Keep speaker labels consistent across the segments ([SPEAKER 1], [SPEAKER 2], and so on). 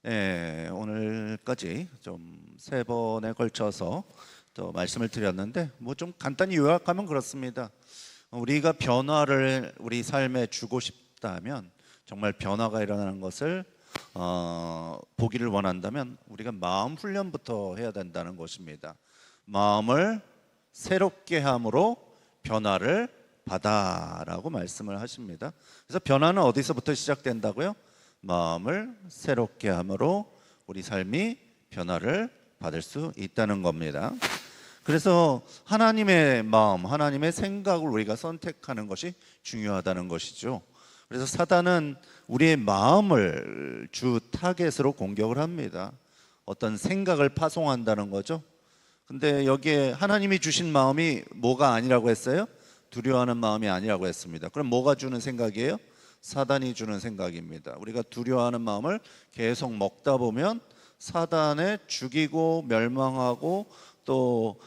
[SPEAKER 1] 네, 오늘까지 좀 세 번에 걸쳐서 또 말씀을 드렸는데 뭐 좀 간단히 요약하면 그렇습니다. 우리가 변화를 우리 삶에 주고 싶다면, 정말 변화가 일어나는 것을 보기를 원한다면 우리가 마음 훈련부터 해야 된다는 것입니다. 마음을 새롭게 함으로 변화를 받아라고 말씀을 하십니다. 그래서 변화는 어디서부터 시작된다고요? 마음을 새롭게 함으로 우리 삶이 변화를 받을 수 있다는 겁니다. 그래서 하나님의 마음, 하나님의 생각을 우리가 선택하는 것이 중요하다는 것이죠. 그래서 사단은 우리의 마음을 주 타겟으로 공격을 합니다. 어떤 생각을 파송한다는 거죠. 근데 여기에 하나님이 주신 마음이 뭐가 아니라고 했어요? 두려워하는 마음이 아니라고 했습니다. 그럼 뭐가 주는 생각이에요? 사단이 주는 생각입니다. 우리가 두려워하는 마음을 계속 먹다 보면 사단에 죽이고 멸망하고 또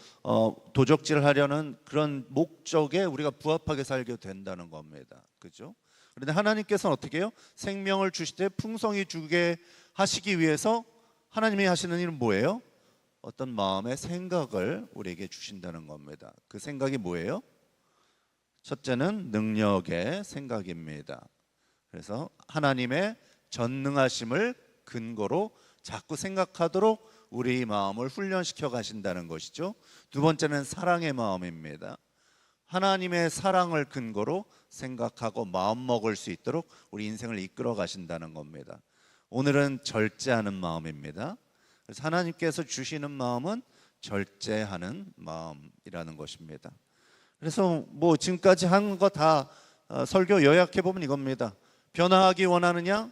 [SPEAKER 1] 도적질을 하려는 그런 목적에 우리가 부합하게 살게 된다는 겁니다. 그죠? 그런데 하나님께서는 어떻게 해요? 생명을 주실 때 풍성히 주게 하시기 위해서 하나님이 하시는 일은 뭐예요? 어떤 마음의 생각을 우리에게 주신다는 겁니다. 그 생각이 뭐예요? 첫째는 능력의 생각입니다. 그래서 하나님의 전능하심을 근거로 자꾸 생각하도록 우리 마음을 훈련시켜 가신다는 것이죠. 두 번째는 사랑의 마음입니다. 하나님의 사랑을 근거로 생각하고 마음 먹을 수 있도록 우리 인생을 이끌어 가신다는 겁니다. 오늘은 절제하는 마음입니다. 그래서 하나님께서 주시는 마음은 절제하는 마음이라는 것입니다. 그래서 뭐 지금까지 한 거 다 설교 요약해 보면 이겁니다. 변화하기 원하느냐?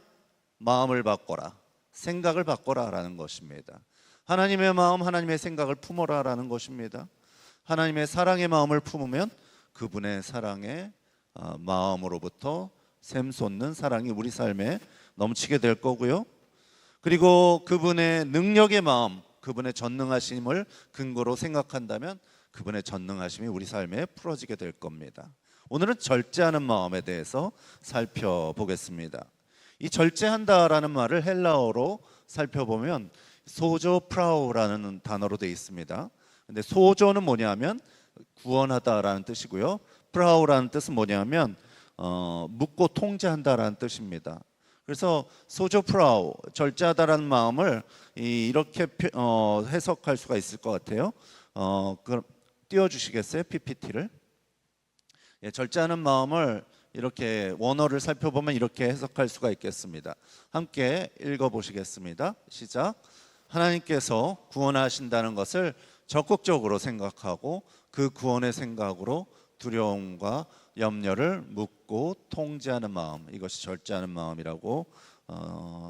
[SPEAKER 1] 마음을 바꿔라. 생각을 바꿔라라는 것입니다. 하나님의 마음, 하나님의 생각을 품어라라는 것입니다. 하나님의 사랑의 마음을 품으면 그분의 사랑의 마음으로부터 샘솟는 사랑이 우리 삶에 넘치게 될 거고요. 그리고 그분의 능력의 마음, 그분의 전능하심을 근거로 생각한다면 그분의 전능하심이 우리 삶에 풀어지게 될 겁니다. 오늘은 절제하는 마음에 대해서 살펴보겠습니다. 이 절제한다라는 말을 헬라어로 살펴보면 소조 프라우라는 단어로 되어 있습니다. 근데 소조는 뭐냐면 구원하다라는 뜻이고요. 프라우라는 뜻은 뭐냐면 묶고 통제한다라는 뜻입니다. 그래서 소조 프라우, 절제하다라는 마음을 이렇게 해석할 수가 있을 것 같아요. 그럼 띄워주시겠어요? PPT를. 예, 절제하는 마음을 이렇게 원어를 살펴보면 이렇게 해석할 수가 있겠습니다. 함께 읽어보시겠습니다. 시작. 하나님께서 구원하신다는 것을 적극적으로 생각하고 그 구원의 생각으로 두려움과 염려를 묻고 통제하는 마음, 이것이 절제하는 마음이라고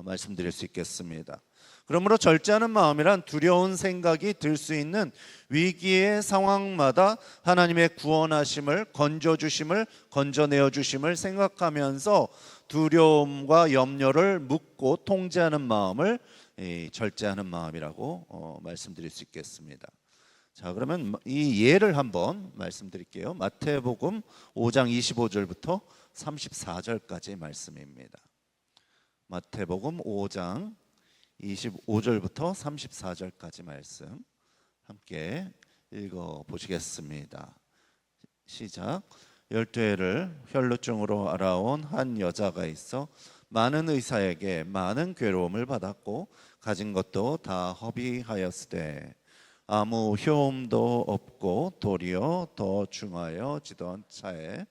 [SPEAKER 1] 말씀드릴 수 있겠습니다. 그러므로 절제하는 마음이란 두려운 생각이 들 수 있는 위기의 상황마다 하나님의 구원하심을, 건져주심을, 건져내어 주심을 생각하면서 두려움과 염려를 묻고 통제하는 마음을 절제하는 마음이라고 말씀드릴 수 있겠습니다. 자, 그러면 이 예를 한번 말씀드릴게요. 마태복음 5장 25절부터 34절까지 말씀입니다. 마태복음 5장 25절부터 34절까지 말씀 함께 읽어보시겠습니다. 시작. 12해를 혈루증으로 알아온 한 여자가 있어 많은 의사에게 많은 괴로움을 받았고 가진 것도 다 허비하였으되 아무 효험도 없고 도리어 더 중하여지던 차에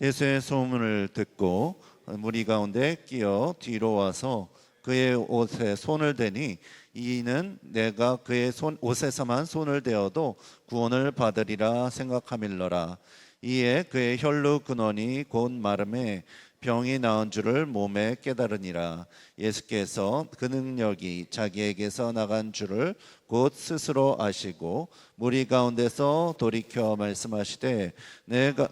[SPEAKER 1] 예수의 소문을 듣고 무리 가운데 끼어 뒤로 와서 그의 옷에 손을 대니 이는 내가 그의 옷에서만 손을 대어도 구원을 받으리라 생각함일러라. 이에 그의 혈루 근원이 곧 마름에 병이 나은 줄을 몸에 깨달으니라. 예수께서 그 능력이 자기에게서 나간 줄을 곧 스스로 아시고 무리 가운데서 돌이켜 말씀하시되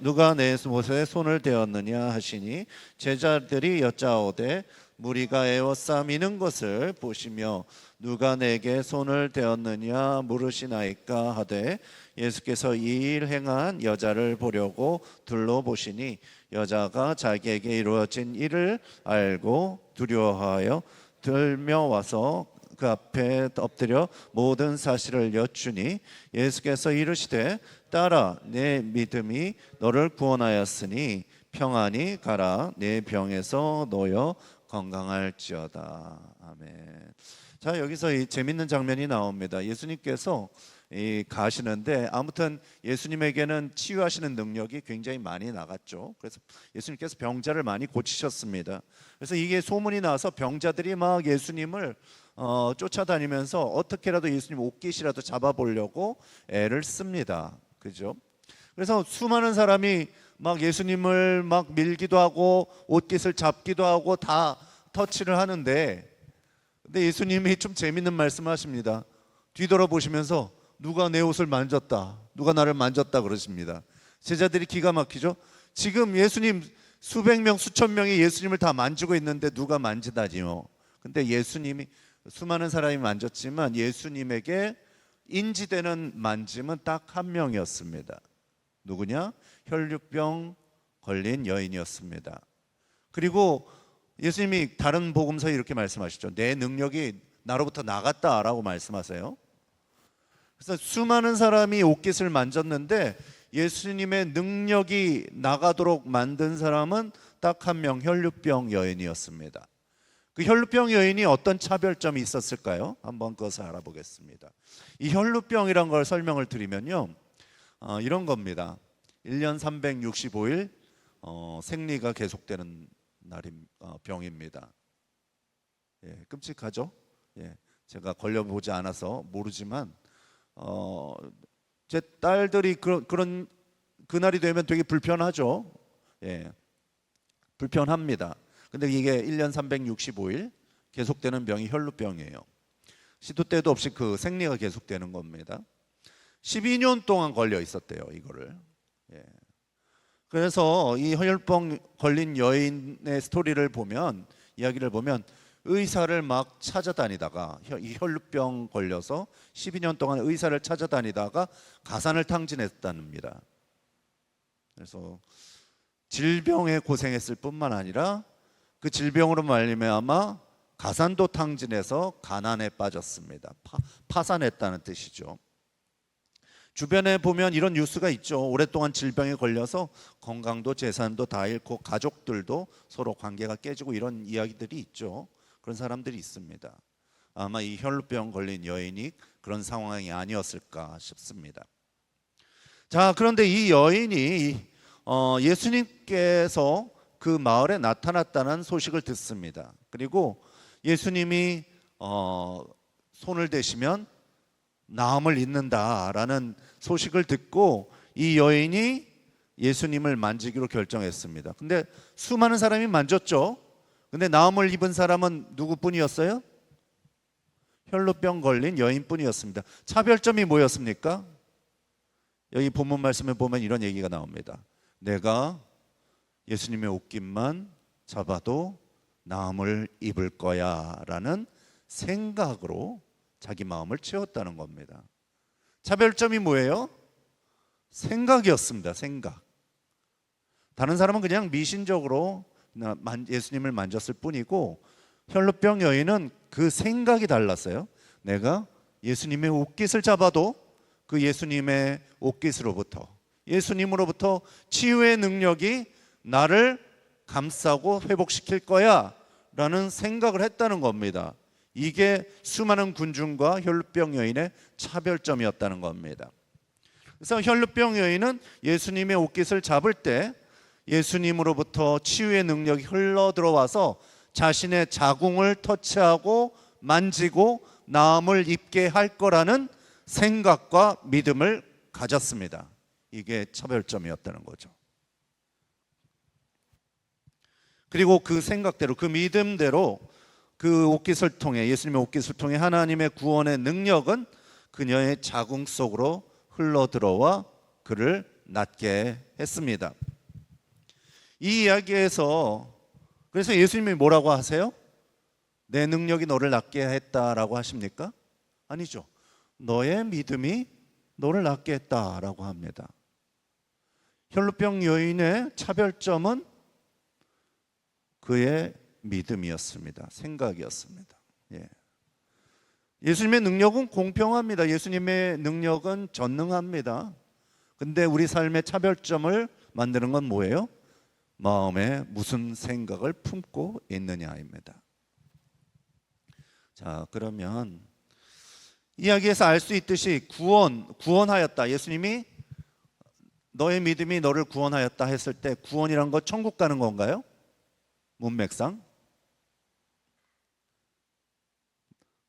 [SPEAKER 1] 누가 내 옷에 손을 대었느냐 하시니 제자들이 여짜오되 무리가 에워싸미는 것을 보시며 누가 내게 손을 대었느냐 물으시나이까 하되 예수께서 이 일 행한 여자를 보려고 둘러보시니 여자가 자기에게 이루어진 일을 알고 두려워하여 들며 와서 그 앞에 엎드려 모든 사실을 여쭈니 예수께서 이르시되 딸아 내 믿음이 너를 구원하였으니 평안히 가라 내 병에서 놓여 건강할지어다. 아멘. 자, 여기서 이 재밌는 장면이 나옵니다. 예수님께서 가시는데 아무튼 예수님에게는 치유하시는 능력이 굉장히 많이 나갔죠. 그래서 예수님께서 병자를 많이 고치셨습니다. 그래서 이게 소문이 나서 병자들이 막 예수님을 쫓아다니면서 어떻게라도 예수님 옷깃이라도 잡아보려고 애를 씁니다. 그죠? 그래서 수많은 사람이 막 예수님을 막 밀기도 하고 옷깃을 잡기도 하고 다 터치를 하는데, 근데 예수님이 좀 재밌는 말씀을 하십니다. 뒤돌아보시면서 누가 내 옷을 만졌다, 누가 나를 만졌다 그러십니다. 제자들이 기가 막히죠. 지금 예수님 수백 명 수천 명이 예수님을 다 만지고 있는데 누가 만지다니요. 근데 예수님이 수많은 사람이 만졌지만 예수님에게 인지되는 만짐은 딱 한 명이었습니다. 누구냐? 혈류병 걸린 여인이었습니다. 그리고 예수님이 다른 복음서에 이렇게 말씀하시죠. 내 능력이 나로부터 나갔다라고 말씀하세요. 그래서 수많은 사람이 옷깃을 만졌는데 예수님의 능력이 나가도록 만든 사람은 딱 한 명, 혈류병 여인이었습니다. 그 혈류병 여인이 어떤 차별점이 있었을까요? 한번 그것을 알아보겠습니다. 이 혈류병이란 걸 설명을 드리면요, 이런 겁니다. 1년 365일 생리가 계속되는 병입니다. 예, 끔찍하죠? 예, 제가 걸려보지 않아서 모르지만 제 딸들이 그런 그날이 되면 되게 불편하죠. 예, 불편합니다. 근데 이게 1년 365일 계속되는 병이 혈루병이에요. 시도 때도 없이 그 생리가 계속되는 겁니다. 12년 동안 걸려 있었대요, 이거를. 예. 그래서 이 혈루병 걸린 여인의 스토리를 보면, 이야기를 보면 의사를 막 찾아다니다가 이 혈루병 걸려서 12년 동안 의사를 찾아다니다가 가산을 탕진했답니다. 그래서 질병에 고생했을 뿐만 아니라 그 질병으로 말미암아 가산도 탕진해서 가난에 빠졌습니다. 파산했다는 뜻이죠. 주변에 보면 이런 뉴스가 있죠. 오랫동안 질병에 걸려서 건강도 재산도 다 잃고 가족들도 서로 관계가 깨지고 이런 이야기들이 있죠. 그런 사람들이 있습니다. 아마 이 혈루병 걸린 여인이 그런 상황이 아니었을까 싶습니다. 자, 그런데 이 여인이 예수님께서 그 마을에 나타났다는 소식을 듣습니다. 그리고 예수님이 손을 대시면 나음을 잇는다라는 소식을 듣고 이 여인이 예수님을 만지기로 결정했습니다. 근데 수많은 사람이 만졌죠. 근데 나음을 입은 사람은 누구뿐이었어요? 혈루병 걸린 여인뿐이었습니다. 차별점이 뭐였습니까? 여기 본문 말씀에 보면 이런 얘기가 나옵니다. 내가 예수님의 옷깃만 잡아도 나음을 입을 거야 라는 생각으로 자기 마음을 채웠다는 겁니다. 차별점이 뭐예요? 생각이었습니다. 생각. 다른 사람은 그냥 미신적으로 예수님을 만졌을 뿐이고 혈루병 여인은 그 생각이 달랐어요. 내가 예수님의 옷깃을 잡아도 그 예수님의 옷깃으로부터, 예수님으로부터 치유의 능력이 나를 감싸고 회복시킬 거야 라는 생각을 했다는 겁니다. 이게 수많은 군중과 혈루병 여인의 차별점이었다는 겁니다. 그래서 혈루병 여인은 예수님의 옷깃을 잡을 때 예수님으로부터 치유의 능력이 흘러 들어와서 자신의 자궁을 터치하고 만지고 나음을 입게 할 거라는 생각과 믿음을 가졌습니다. 이게 차별점이었다는 거죠. 그리고 그 생각대로, 그 믿음대로 그 옷깃을 통해, 예수님의 옷깃을 통해 하나님의 구원의 능력은 그녀의 자궁 속으로 흘러 들어와 그를 낫게 했습니다. 이 이야기에서 그래서 예수님이 뭐라고 하세요? 내 능력이 너를 낫게 했다라고 하십니까? 아니죠. 너의 믿음이 너를 낫게 했다라고 합니다. 혈루병 여인의 차별점은 그의 믿음이었습니다. 생각이었습니다. 예. 예수님의 능력은 공평합니다. 예수님의 능력은 전능합니다. 근데 우리 삶의 차별점을 만드는 건 뭐예요? 마음에 무슨 생각을 품고 있느냐입니다. 자, 그러면 이야기에서 알 수 있듯이 구원하였다. 예수님이 너의 믿음이 너를 구원하였다 했을 때 구원이란 거 천국 가는 건가요? 문맥상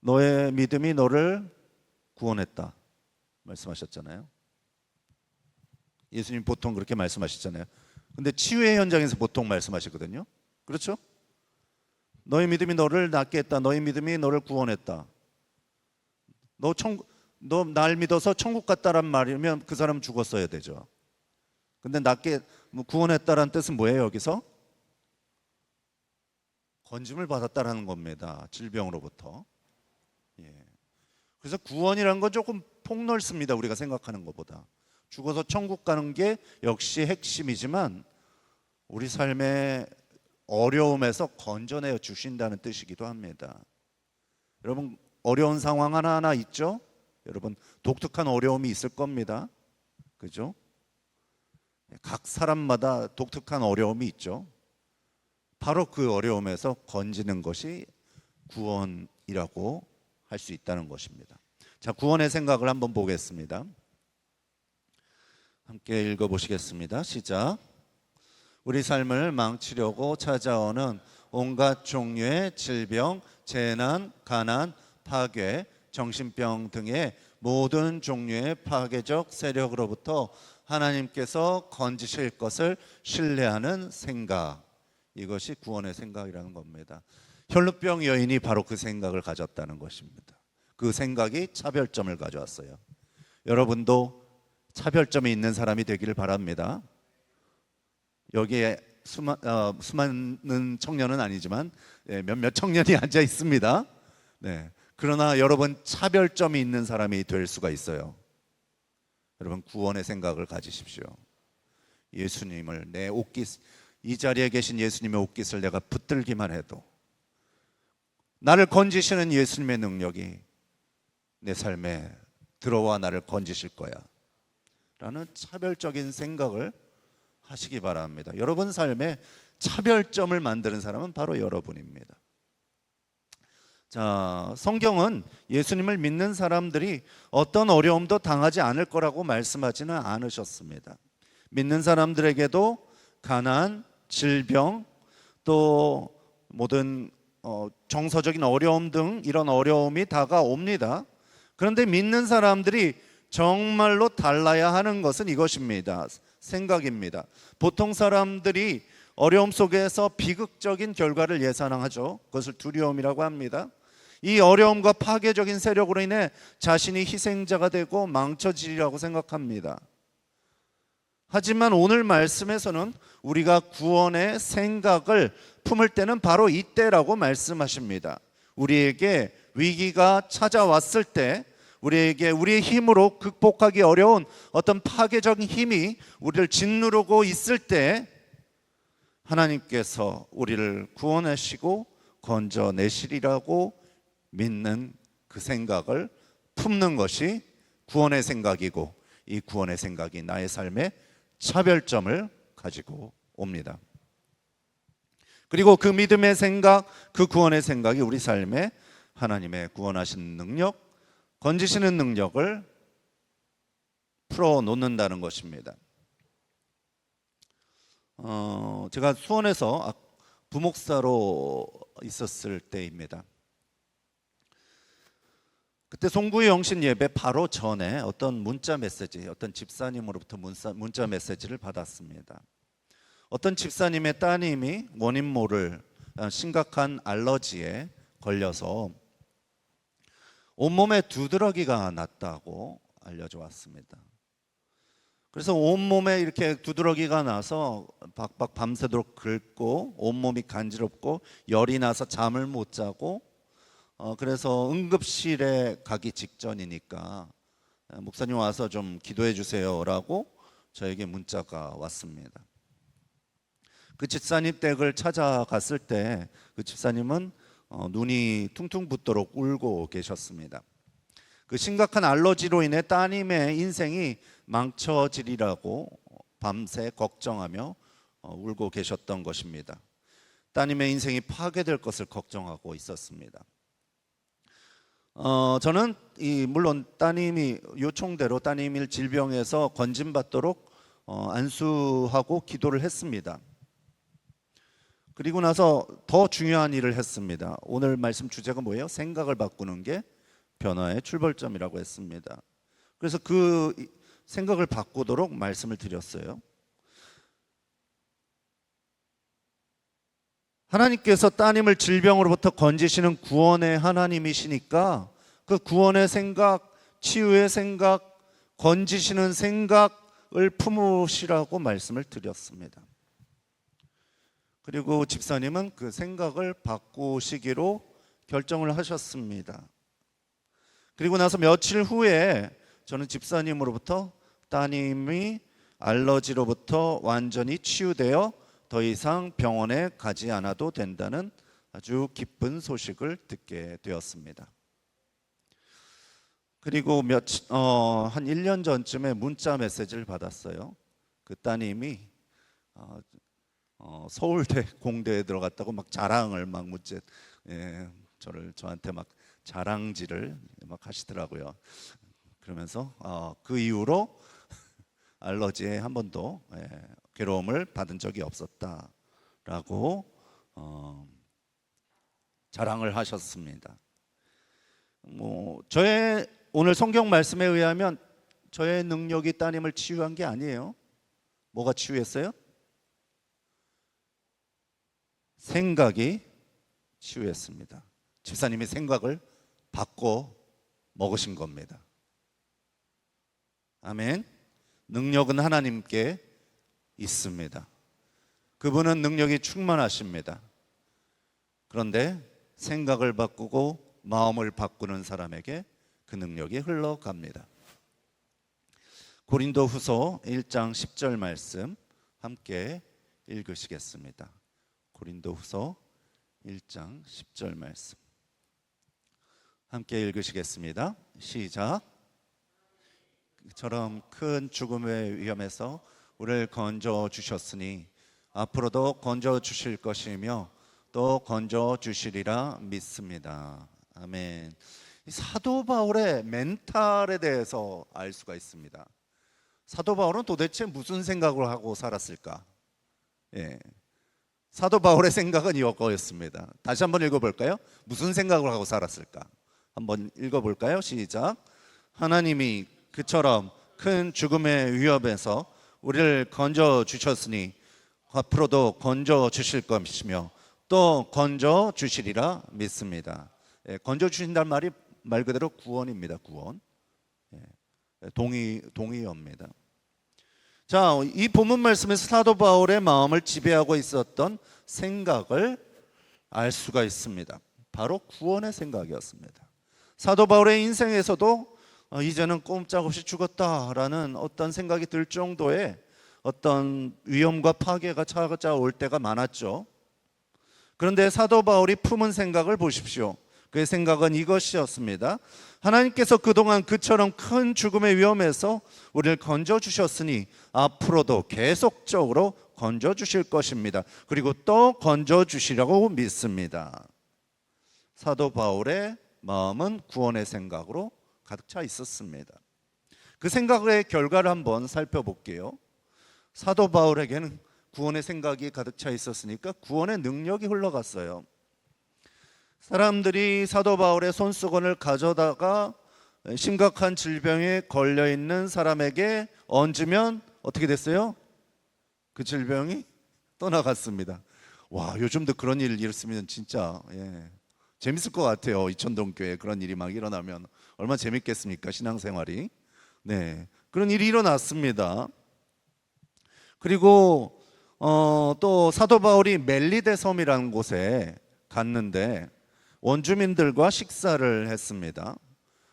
[SPEAKER 1] 너의 믿음이 너를 구원했다 말씀하셨잖아요. 예수님 보통 그렇게 말씀하시잖아요. 근데 치유의 현장에서 보통 말씀하시거든요. 그렇죠? 너의 믿음이 너를 낫게 했다. 너의 믿음이 너를 구원했다. 너 날 믿어서 천국 갔다란 말이면 그 사람 죽었어야 되죠. 근데 낫게 구원했다라는 뜻은 뭐예요? 여기서 건짐을 받았다라는 겁니다. 질병으로부터. 예. 그래서 구원이라는 건 조금 폭넓습니다. 우리가 생각하는 것보다. 죽어서 천국 가는 게 역시 핵심이지만 우리 삶의 어려움에서 건져내어 주신다는 뜻이기도 합니다. 여러분 어려운 상황 하나하나 있죠? 여러분 독특한 어려움이 있을 겁니다. 그죠? 각 사람마다 독특한 어려움이 있죠. 바로 그 어려움에서 건지는 것이 구원이라고 할 수 있다는 것입니다. 자, 구원의 생각을 한번 보겠습니다. 함께 읽어보시겠습니다. 시작. 우리 삶을 망치려고 찾아오는 온갖 종류의 질병, 재난, 가난, 파괴, 정신병 등의 모든 종류의 파괴적 세력으로부터 하나님께서 건지실 것을 신뢰하는 생각, 이것이 구원의 생각이라는 겁니다. 혈루병 여인이 바로 그 생각을 가졌다는 것입니다. 그 생각이 차별점을 가져왔어요. 여러분도 차별점이 있는 사람이 되기를 바랍니다. 여기에 수많은 청년은 아니지만 몇몇 청년이 앉아 있습니다. 네. 그러나 여러분 차별점이 있는 사람이 될 수가 있어요. 여러분 구원의 생각을 가지십시오. 예수님을 내 옷깃, 이 자리에 계신 예수님의 옷깃을 내가 붙들기만 해도 나를 건지시는 예수님의 능력이 내 삶에 들어와 나를 건지실 거야 라는 차별적인 생각을 하시기 바랍니다. 여러분 삶에 차별점을 만드는 사람은 바로 여러분입니다. 자, 성경은 예수님을 믿는 사람들이 어떤 어려움도 당하지 않을 거라고 말씀하지는 않으셨습니다. 믿는 사람들에게도 가난, 질병, 또 모든 정서적인 어려움 등 이런 어려움이 다가옵니다. 그런데 믿는 사람들이 정말로 달라야 하는 것은 이것입니다. 생각입니다. 보통 사람들이 어려움 속에서 비극적인 결과를 예상하죠. 그것을 두려움이라고 합니다. 이 어려움과 파괴적인 세력으로 인해 자신이 희생자가 되고 망쳐지리라고 생각합니다. 하지만 오늘 말씀에서는 우리가 구원의 생각을 품을 때는 바로 이때라고 말씀하십니다. 우리에게 위기가 찾아왔을 때, 우리에게 우리의 힘으로 극복하기 어려운 어떤 파괴적인 힘이 우리를 짓누르고 있을 때 하나님께서 우리를 구원하시고 건져내시리라고 믿는 그 생각을 품는 것이 구원의 생각이고, 이 구원의 생각이 나의 삶에 차별점을 가지고 옵니다. 그리고 그 믿음의 생각, 그 구원의 생각이 우리 삶에 하나님의 구원하시는 능력, 건지시는 능력을 풀어놓는다는 것입니다. 제가 수원에서 부목사로 있었을 때입니다. 그때 송구의 영신 예배 바로 전에 어떤 문자 메시지, 어떤 집사님으로부터 문자 메시지를 받았습니다. 어떤 집사님의 따님이 원인 모를 심각한 알러지에 걸려서 온몸에 두드러기가 났다고 알려져 왔습니다. 그래서 온몸에 이렇게 두드러기가 나서 박박 밤새도록 긁고 온몸이 간지럽고 열이 나서 잠을 못 자고, 그래서 응급실에 가기 직전이니까 목사님 와서 좀 기도해 주세요라고 저에게 문자가 왔습니다. 그 집사님 댁을 찾아갔을 때 그 집사님은 눈이 퉁퉁 붓도록 울고 계셨습니다. 그 심각한 알러지로 인해 따님의 인생이 망쳐지리라고 밤새 걱정하며 울고 계셨던 것입니다. 따님의 인생이 파괴될 것을 걱정하고 있었습니다. 저는 물론 따님이 요청대로 따님을 질병에서 건진받도록 안수하고 기도를 했습니다. 그리고 나서 더 중요한 일을 했습니다. 오늘 말씀 주제가 뭐예요? 생각을 바꾸는 게 변화의 출발점이라고 했습니다. 그래서 그 생각을 바꾸도록 말씀을 드렸어요. 하나님께서 따님을 질병으로부터 건지시는 구원의 하나님이시니까 그 구원의 생각, 치유의 생각, 건지시는 생각을 품으시라고 말씀을 드렸습니다. 그리고 집사님은 그 생각을 바꾸시기로 결정을 하셨습니다. 그리고 나서 며칠 후에 저는 집사님으로부터 따님이 알러지로부터 완전히 치유되어 더 이상 병원에 가지 않아도 된다는 아주 기쁜 소식을 듣게 되었습니다. 그리고 한 1년 전쯤에 문자 메시지를 받았어요. 그 따님이 서울대 공대에 들어갔다고 막 자랑을 막 저한테 막 자랑질을 막 하시더라고요. 그러면서 그 이후로 알러지에 한 번도 괴로움을 받은 적이 없었다라고 자랑을 하셨습니다. 저의 오늘 성경 말씀에 의하면 저의 능력이 따님을 치유한 게 아니에요. 뭐가 치유했어요? 생각이 치유했습니다. 집사님이 생각을 바꿔 먹으신 겁니다. 아멘. 능력은 하나님께 있습니다. 그분은 능력이 충만하십니다. 그런데 생각을 바꾸고 마음을 바꾸는 사람에게 그 능력이 흘러갑니다. 고린도후서 1장 10절 말씀 함께 읽으시겠습니다. 고린도후서 1장 10절 말씀 함께 읽으시겠습니다. 시작. 처럼 큰 죽음의 위험에서 우리를 건져 주셨으니 앞으로도 건져 주실 것이며 또 건져 주시리라 믿습니다. 아멘. 사도 바울의 멘탈에 대해서 알 수가 있습니다. 사도 바울은 도대체 무슨 생각을 하고 살았을까? 사도 바울의 생각은 이거였습니다. 다시 한번 읽어볼까요? 무슨 생각을 하고 살았을까? 한번 읽어볼까요? 시작. 하나님이 그처럼 큰 죽음의 위협에서 우리를 건져 주셨으니 앞으로도 건져 주실 것이며 또 건져 주시리라 믿습니다. 건져 주신다는 말이 말 그대로 구원입니다. 구원. 동의어입니다. 자, 이 본문 말씀에서 사도 바울의 마음을 지배하고 있었던 생각을 알 수가 있습니다. 바로 구원의 생각이었습니다. 사도 바울의 인생에서도 이제는 꼼짝없이 죽었다라는 어떤 생각이 들 정도의 어떤 위험과 파괴가 찾아올 때가 많았죠. 그런데 사도 바울이 품은 생각을 보십시오. 그의 생각은 이것이었습니다. 하나님께서 그동안 그처럼 큰 죽음의 위험에서 우리를 건져주셨으니 앞으로도 계속적으로 건져주실 것입니다. 그리고 또 건져주시라고 믿습니다. 사도 바울의 마음은 구원의 생각으로 가득 차 있었습니다. 그 생각의 결과를 한번 살펴볼게요. 사도 바울에게는 구원의 생각이 가득 차 있었으니까 구원의 능력이 흘러갔어요. 사람들이 사도 바울의 손수건을 가져다가 심각한 질병에 걸려있는 사람에게 얹으면 어떻게 됐어요? 그 질병이 떠나갔습니다. 와, 요즘도 그런 일 있으면 진짜 재밌을 것 같아요. 이천동교회 그런 일이 막 일어나면 얼마나 재밌겠습니까? 신앙생활이. 그런 일이 일어났습니다. 그리고 또 사도 바울이 멜리데 섬이라는 곳에 갔는데 원주민들과 식사를 했습니다.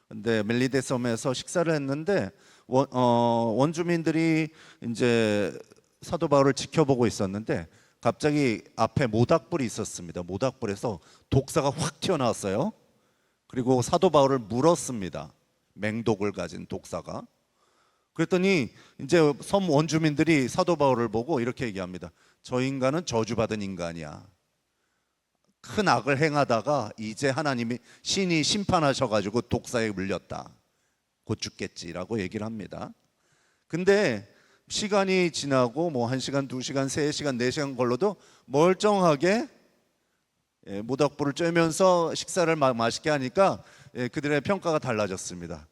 [SPEAKER 1] 근데 멜리데 섬에서 식사를 했는데 원주민들이 이제 사도 바울을 지켜보고 있었는데 갑자기 앞에 모닥불이 있었습니다. 모닥불에서 독사가 확 튀어나왔어요. 그리고 사도 바울을 물었습니다. 맹독을 가진 독사가. 그랬더니 이제 섬 원주민들이 사도 바울을 보고 이렇게 얘기합니다. 저 인간은 저주받은 인간이야. 큰 악을 행하다가 이제 하나님이 신이 심판하셔가지고 독사에 물렸다. 곧 죽겠지라고 얘기를 합니다. 근데 시간이 지나고 뭐 1시간, 2시간, 3시간, 4시간 걸러도 멀쩡하게 모닥불을 쬐면서 식사를 맛있게 하니까 그들의 평가가 달라졌습니다.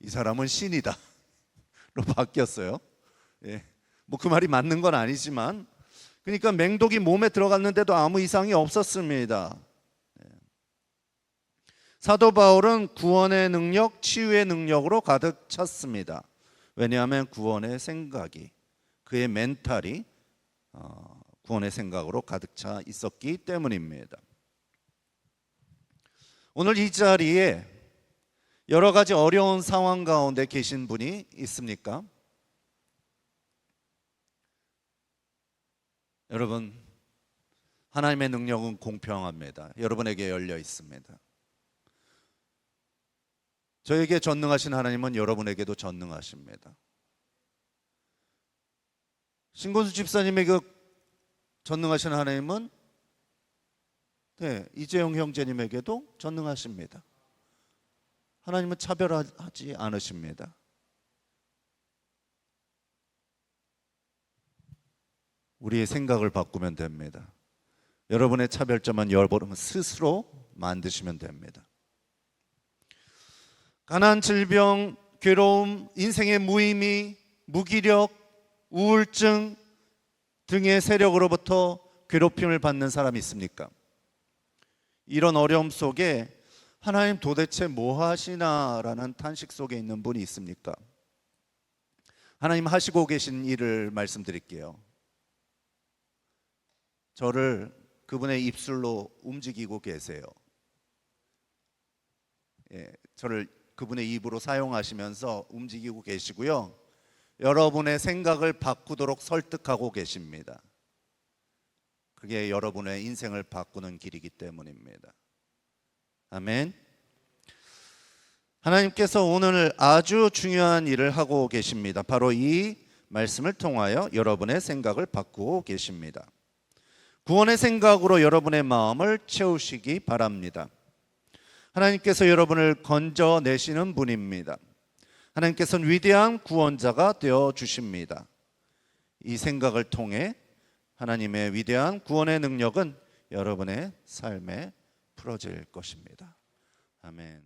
[SPEAKER 1] 이 사람은 신이다 로 바뀌었어요. 뭐 그 말이 맞는 건 아니지만, 그러니까 맹독이 몸에 들어갔는데도 아무 이상이 없었습니다. 사도 바울은 구원의 능력, 치유의 능력으로 가득 찼습니다. 왜냐하면 구원의 생각이, 그의 멘탈이 구원의 생각으로 가득 차 있었기 때문입니다. 오늘 이 자리에 여러 가지 어려운 상황 가운데 계신 분이 있습니까? 여러분, 하나님의 능력은 공평합니다. 여러분에게 열려 있습니다. 저에게 전능하신 하나님은 여러분에게도 전능하십니다. 신곤수 집사님에게 전능하신 하나님은 이재용 형제님에게도 전능하십니다. 하나님은 차별하지 않으십니다. 우리의 생각을 바꾸면 됩니다. 여러분의 차별점은 여러분 스스로 만드시면 됩니다. 가난, 질병, 괴로움, 인생의 무의미, 무기력, 우울증 등의 세력으로부터 괴롭힘을 받는 사람이 있습니까? 이런 어려움 속에 하나님 도대체 뭐 하시나라는 탄식 속에 있는 분이 있습니까? 하나님 하시고 계신 일을 말씀드릴게요. 저를 그분의 입술로 움직이고 계세요. 저를 그분의 입으로 사용하시면서 움직이고 계시고요. 여러분의 생각을 바꾸도록 설득하고 계십니다. 그게 여러분의 인생을 바꾸는 길이기 때문입니다. 아멘. 하나님께서 오늘 아주 중요한 일을 하고 계십니다. 바로 이 말씀을 통하여 여러분의 생각을 바꾸고 계십니다. 구원의 생각으로 여러분의 마음을 채우시기 바랍니다. 하나님께서 여러분을 건져내시는 분입니다. 하나님께서는 위대한 구원자가 되어 주십니다. 이 생각을 통해 하나님의 위대한 구원의 능력은 여러분의 삶에 풀어질 것입니다. 아멘.